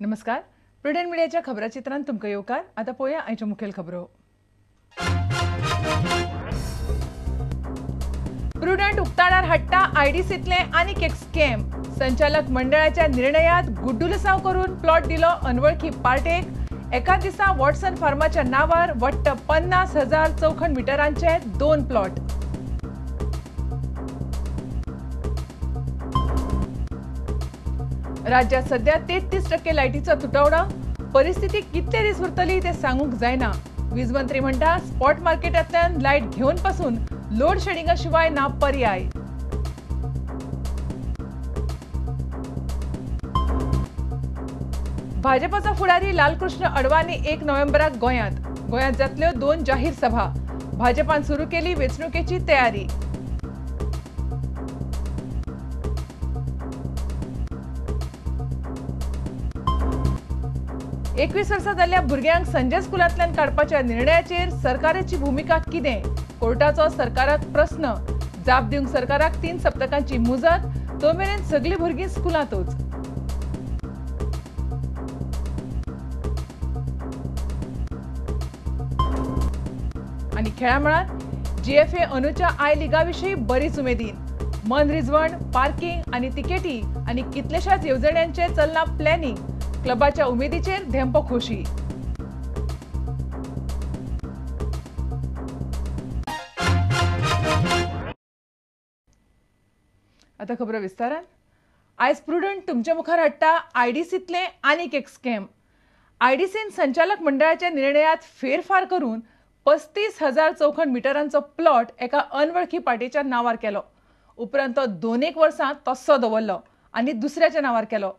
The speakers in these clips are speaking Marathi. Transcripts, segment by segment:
नमस्कार. प्रुडंट मिडियाच्या खबराचित्रांत तुमकां येवकार. आतां पळोवया आयच्यो मुखेल खबरो. प्रुडंट उक्ताडार हाडटा आयडीसीतले आनीक एक स्कॅम. संचालक मंडळाच्या निर्णयात गुड्डुलसांव करून प्लॉट दिलो अनवळखी पार्टेक. एका दिसा वॉटसन फार्माच्या नावार वट्ट 50,000 चौखण मिटरांचे 2 प्लॉट. राज्यात सध्या 33% लायटीचो तुटवडो. परिस्थिती कितले दीस उरतली ते सांगूंक जायना. वीज मंत्री म्हणटा स्पॉट मार्केटांतल्यान लायट घेवन पासून लोड शेडिंगा शिवाय ना पर्याय. भाजपाचो फुडारी लालकृष्ण अडवाणी 1 नोव्हेंबराक गोंयांत जातल्यो 2 जाहीर सभा. भाजपान सुरू केली वेंचणुकेची तयारी. एकवीस वर्सां जाल्ल्या भुरग्यांक संजय स्कुलांतल्यान काडपाच्या निर्णयाचेर सरकाराची भूमिका कितें? कोर्टाचो सरकाराक प्रस्न. जाप दिवंक सरकाराक 3 सप्तकांची मुजत. तो मेरेन सगळीं भुरगीं स्कुलांतूच. आनी खेळा मळार जीएफए अंदूच्या आय लिगा विशीं बरीच उमेदीन. मनरिजवण, पार्किंग आनी तिकेटी आनी कितलेशाच येवजण्यांचे चलना प्लॅनिंग. क्लबाच्या उमेदीचेर धेंपो खोशी. आता खबर विस्तारान. आयज प्रुडंट तुमच्या मुखार हाडटा आयडीसीतले आनीक एक स्कॅम. आयडीसीन संचालक मंडळाच्या निर्णयात फेरफार करून 35,000 चौखण मिटरांचो प्लॉट एका अनवळखी पार्टीच्या नावार केलो. उपरांत तो 2 वर्सां तस्सो दवरलो आनी दुसऱ्याच्या नावार केलो.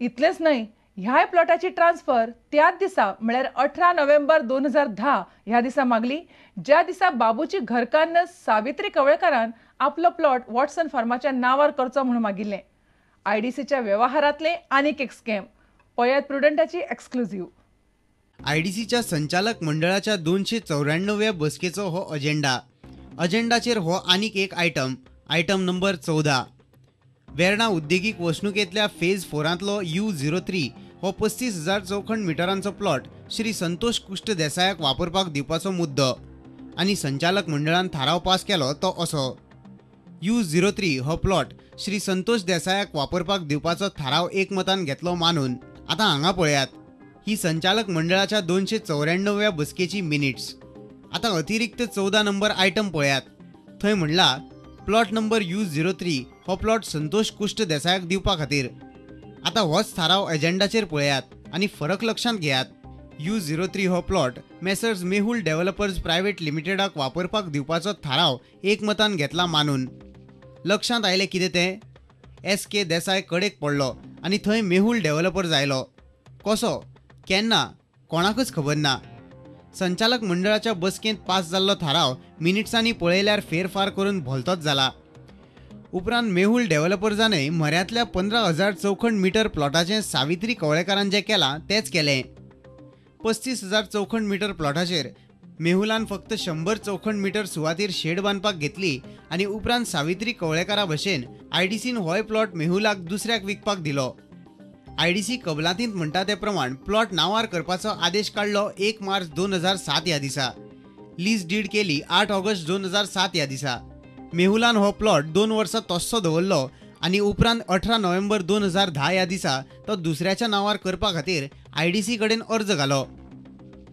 इतलेंच न्हय, ह्या प्लॉटाची ट्रान्सफर त्याच दिसा म्हळ्यार 18 नोव्हेंबर 2010 ह्या दिसा मागली, ज्या दिसा बाबूची घरकान्न सावित्री कवळेकारान आपलो प्लॉट वॉटसन फार्माच्या नावार करचो म्हणून मागिल्लें. आयडीसीच्या व्यवहारांतले आनीक एक स्कॅम. पळयात प्रुडंटाची एक्सक्लुझिव्ह. आयडीसीच्या संचालक मंडळाच्या 294व्या बसकेचो हो अजेंडाचेर हो आनीक एक आयटम नंबर 14. वेर्णा उद्देगीक वसणुकेंतल्या फेज 4तलो U03 हो 35,000 चौखण मिटरांचो प्लॉट श्री संतोष कुष्ट देसायाक वापरपाक दिवपाचो मुद्दो आनी संचालक मंडळान थाराव पास केलो तो असो. U03 हो प्लॉट श्री संतोष देसायाक वापरपाक दिवपाचो थाराव एकमतान घेतलो मानून. आतां हांगा पळयात ही संचालक मंडळाच्या 294व्या बसकेची मिनिट्स. आतां अतिरिक्त 14 नंबर आयटम पळयात. थंय म्हणला प्लॉट नंबर U03 हो प्लॉट संतोष कुष्ट देसायाक दिवपा खातीर. आतां होच थाराव एजेंडाचेर पळयात आनी फरक लक्षांत घेयात. U03 हो plot messrs Mehul developers private लिमिटेडाक वापरपाक दिवपाचो थाराव एकमतान घेतला मानून. लक्षांत आयलें कितें तें? SK देसाय कडेक पडलो आनी थंय मेहुल डेव्हलपर्स आयलो. कसो, केन्ना, कोणाकच खबर ना. संचालक मंडळाच्या बसकेंत पास जाल्लो थाराव मिनिट्सांनी पळयल्यार फेरफार करून भलतोच जाला. उपरांत मेहुल डेव्हलपर्सानय म्हऱ्यांतल्या 15,000 चौखण मिटर प्लॉटाचें सावित्री कवळेकारान जें केलां तेंच केलें. 35,000 चौखण मिटर प्लॉटाचेर मेहुलान फक्त 100 चौखण मिटर सुवातेर शेड बांदपाक घेतली आनी उपरांत सावित्री कवळेकारा भशेन आयडीसीन होय प्लॉट मेहुलाक दुसऱ्याक विकपाक दिलो. आयडीसी कबलातींत म्हणटा ते प्रमाण प्लॉट नावार करपाचो आदेश काडलो 1 मार्च 2007 ह्या दिसा. लीज डीड केली 8 ऑगस्ट 2007 ह्या दिसा. मेहुलान हो प्लॉट 2 वर्सां तस्सो दवरलो आनी उपरांत 18 नोव्हेंबर 2010 ह्या दिसा तो दुसऱ्याच्या नावार करपा खातीर आयडीसी कडेन अर्ज घालो.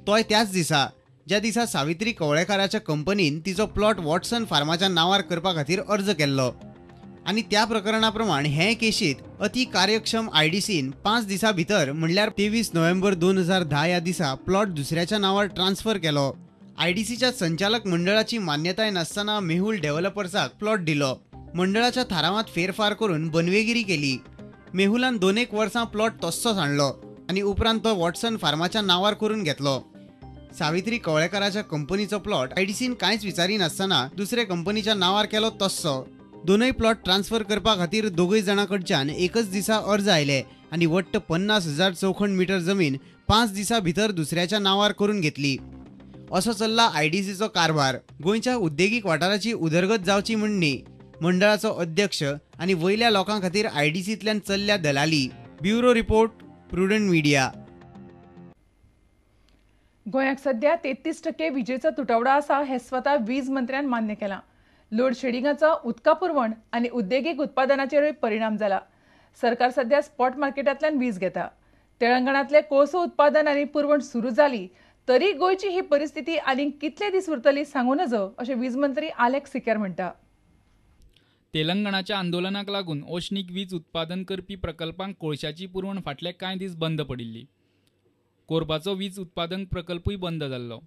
तोय त्याच दिसा ज्या दिसा सावित्री कवळेकाराच्या कंपनीन तिचो प्लॉट वॉटसन फार्माच्या नावार करपा खातीर अर्ज केल्लो. आणि त्या प्रकरणाप्रमाणे हे केशीत अति कार्यक्षम आयडीसीन 5 दिसा भितर म्हणल्यार 23 नोव्हेंबर 2010 या दिसा प्लॉट दुसऱ्याच्या नावार ट्रान्सफर केलो. आयडीसीच्या संचालक मंडळाची मान्यताय नासतना मेहुल डेव्हलपर्साक प्लॉट दिलो. मंडळाच्या थारावात फेरफार करून बनवेगिरी केली. मेहुलान 2 वर्सां प्लॉट तस्सोच हाडलो आणि उपरांत तो वॉटसन फार्माच्या नावार करून घेतलो. सावित्री कवळेकराच्या कंपनीचो प्लॉट आयडीसीन कांयच विचारी नासतना दुसरे कंपनीच्या नावार केलो तस्सो. दोनूय प्लॉट ट्रान्सफर करपा खातीर दोगूय जाणां कडच्यान एकच दिसा अर्ज आयले आणि वट्ट 50,000 चौखण मीटर जमीन 5 दिसा भितर दुसऱ्याच्या नावार करून घेतली. असो चल्ला आयडीसीचो कारभार. गोंयच्या उद्देगीक वाठाराची उदरगत जावची म्हणणी मंडळाचो अध्यक्ष आणि वयल्या लोकां खातीर आयडीसींतल्यान चल्ल्या दलाली. Bureau report, prudent media. गोंयाक सध्या 33% विजेचो तुटवडा आसा हे स्वता वीज मंत्र्यान मान्य केलां. लोड शेडिंगाचो उदका पुरवण आनी उद्देगीक उत्पादनाचेरूय परिणाम जाला. सरकार सध्या स्पॉट मार्केटांतल्यान वीज घेता. तेलंगणांतले कोळसो उत्पादन आनी पुरवण सुरू जाली तरी गोंयची ही परिस्थिती आनीक कितले दीस उरतली सांगूं नजो अशें वीज मंत्री आलेक्स सिकर म्हणटा. तेलंगणाच्या आंदोलनाक लागून औष्णिक वीज उत्पादन करपी प्रकल्पांक कोळशाची पुरवण फाटले कांय दीस बंद पडिल्ली. कोरबाचो वीज उत्पादन प्रकल्पूय बंद जाल्लो.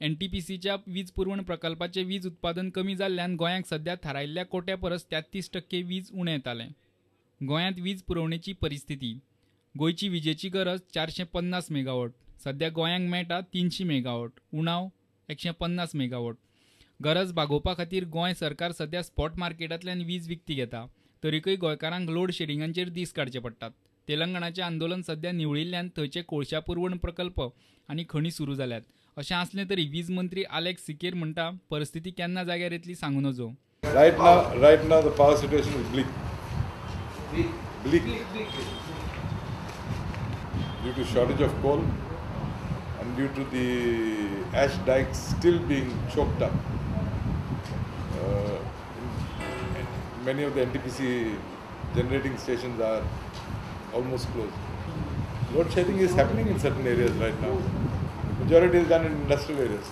एनटीपीसीच्या वीज पुरवण प्रकल्पाचे वीज उत्पादन कमी जाल्ल्यान गोंयांक सध्या थारायिल्ल्या कोट्या परस 33% वीज उणें येतालें. गोंयांत वीज पुरवणेची परिस्थिती. गोंयची विजेची गरज 450 मेगावॉट. सध्या गोंयांक मेळटा 300 मेगावॉट. उणाव 150 मेगावॉट. गरज भागोवपा खातीर गोंय सरकार सध्या स्पॉट मार्केटांतल्यान वीज विकती घेता. तरीकय गोंयकारांक लोड शेडिंगांचेर दीस काडचे पडटात. तेलंगणाचें आंदोलन सध्या निवळिल्ल्यान थंयचे कोळशा पुरवण प्रकल्प आनी खणी सुरू जाल्यात. अशें आसलें तरी वीज मंत्री आलेक्स सिकेर म्हणटा परिस्थिती केन्ना जाग्यार येतली सांगूं नजो. Right now the power situation is bleak. Due to shortage of coal and due to the ash dikes still being choked up. Many of the NTPC generating stations are almost closed. Load shedding is happening in certain areas right now. Majority is done in industrial areas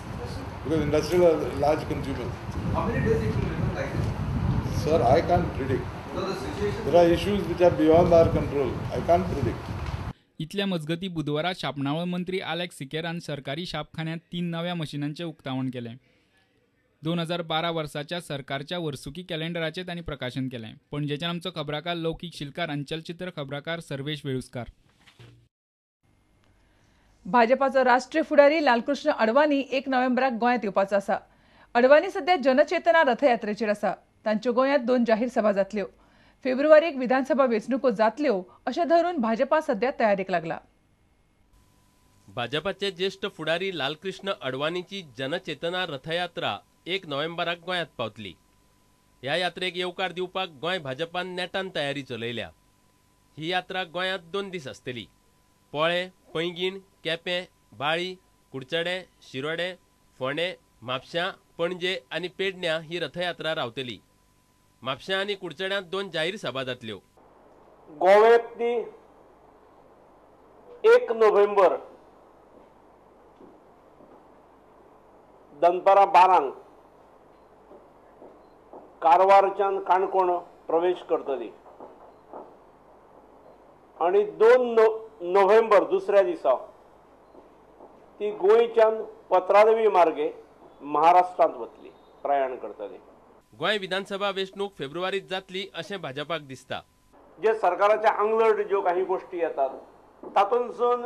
because industrial are large consumers. How many days it will remain like this? Sir, I can't predict. So the situation. There are issues which are beyond our control. I can't predict. इतल्या मजगती बुधवारा शापणावळ मंत्री आलेक्स सिकेरान सरकारी शापखान्यांत 3 नव्या मशिनांचें उक्तावण केलें. 2012 वर्साच्या सरकारच्या वर्सुकी कॅलेंडराचें तांणी प्रकाशन केलें. पणजेच्यान आमचो खबराकार लौकीक शिलकार आनी चलचित्र खबराकार सर्वेश वेळुस्कार. भाजपाचो राष्ट्रीय फुडारी लालकृष्ण अडवाणी 1 नोव्हेंबराक गोंयांत येवपाचो आसा. अडवाणी सध्या जनचेतना रथयात्रेचेर आसा. तांच्यो गोंयांत 2 जाहीर सभा जातल्यो. फेब्रुवारीक विधानसभा वेंचणुको जातल्यो अशें धरून भाजपा सध्या तयारेक लागला. भाजपाचे ज्येष्ठ फुडारी लालकृष्ण अडवाणीची जनचेतना रथयात्रा 1 नोव्हेंबराक गोंयांत पावतली. ह्या यात्रेक येवकार दिवपाक गोंय भाजपान नेटान तयारी चलयल्या. ही यात्रा गोंयांत 2 दीस आसतली. पोळे, पैंगीण, केपें, बाळी, कुडचडे, शिरोडे, फोंडे, म्हापशां, पणजे आनी पेडण्यां ही रथयात्रा रावतली. म्हापशां आनी कुडचड्यांत 2 जाहीर सभा जातल्यो. गोव्यातली 1 नोव्हेंबर दनपारां 12 कारवारच्यान काणकोण प्रवेश करतली आणि 2 नोव्हेंबर दुसऱ्या दिसा ती गोंयच्यान पत्रादेवी मार्गे महाराष्ट्रांत वतली, प्रयाण करतली. गोंय विधानसभा वेंचणूक फेब्रुवारीत जातली अशें भाजपाक दिसता. जे सरकाराच्या आंगलट ज्यो काही गोष्टी येतात तातूंतसून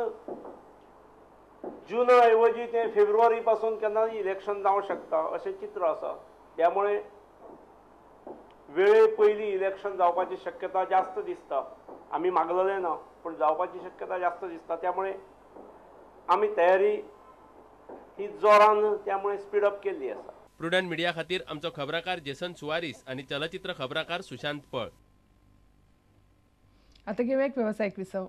जून ऐवजी ते फेब्रुवारी पासून केन्ना इलेक्शन जावंक शकता अशें चित्र आसा. त्यामुळे वेळे पयलीं इलेक्शन जावपाची शक्यता जास्त दिसता. आमी मागलेले ना पण जावपाची शक्यता जास्त दिसता. त्यामुळे आमी तयारी ही जोरान त्यामुळे स्पीड अप केल्ली आसा. प्रुडंट मिडिया खातीर आमचो खबराकार जेसन सुवारीस आनी चलचित्र खबराकार सुशांत पळ. आता घेऊया एक व्यावसायिक विसव.